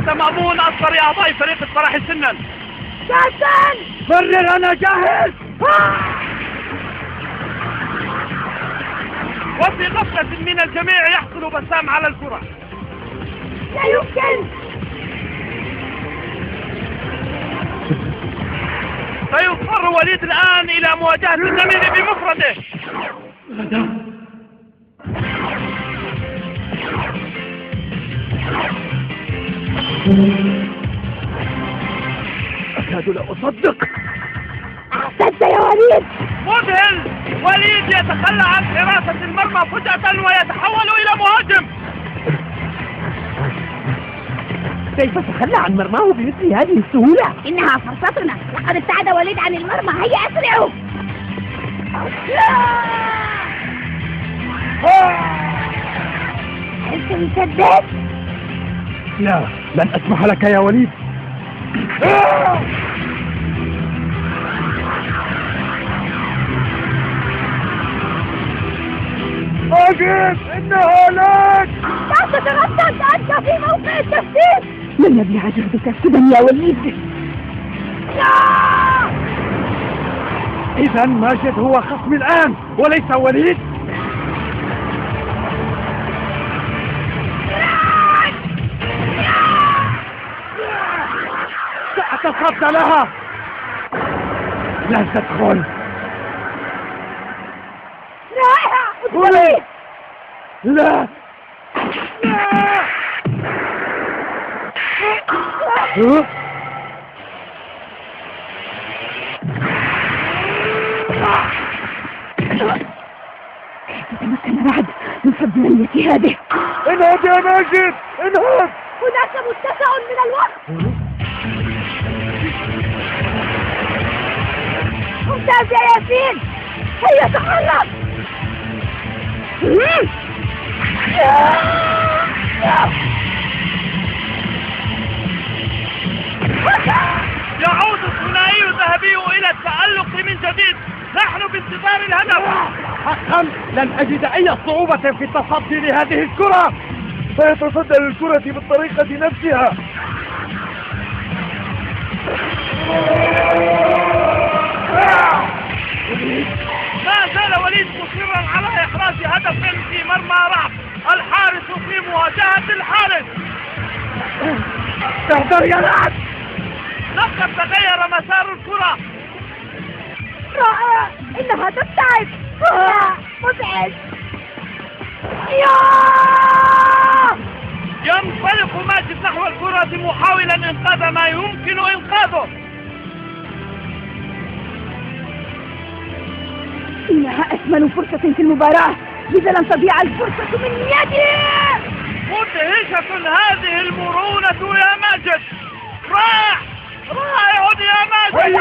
هذا مأمون أصغر أعضاء فريق الفرح سنا. جاهزا. برر، أنا جاهز. وفي غفلة من الجميع يحصل بسام على الكرة. لا يمكن. سيضطر وليد الآن إلى مواجهة الزميل بمفرده. أكاد لا أصدق. أحسنت يا وليد. مذهل. وليد يتخلى عن حراسة المرمى فجأة ويتحول إلى مهاجم. كيف تخلى عن مرماه بمثل هذه السهولة؟ إنها فرصتنا. لقد ابتعد وليد عن المرمى. هيا أسرعوا. أنت مسدد؟ لا، لن أسمح لك يا وليد. أجب، إنها لك. لا تتردد، أنت في موقع التفتيش. من يبلع جهدك سدى يا وليد؟ إذا ماجد هو خصمي الآن وليس وليد. سأتصدى لها. لا تدخل. رائع. وليد. لا. تتمكن رعد من صد منية هذه. انهض يا ماجد، انهض. هناك متسع من الوقت. ممتاز يا ياسين. هيا تحرك. يعود الثنائي الذهبي إلى التألق من جديد. نحن بانتظار الهدف. حقا لن أجد أي صعوبة في التصدي لهذه الكرة. سيتصدى للكرة بالطريقة نفسها. ما زال وليد مصرا على إحراز هدف في مرمى رعب. الحارس في مواجهة الحارس. احذر يا لعب. لقد تغير مسار الكرة. رائع. إنها تبتعد. مزعج. ينطلق ماجد نحو الكرة محاولا إنقاذ ما يمكن إنقاذه. إنها أثمن فرصة في المباراة. لذا لن تضيع الفرصة من يدي. مدهشة هذه المرونة يا ماجد. رائع يا ماجد.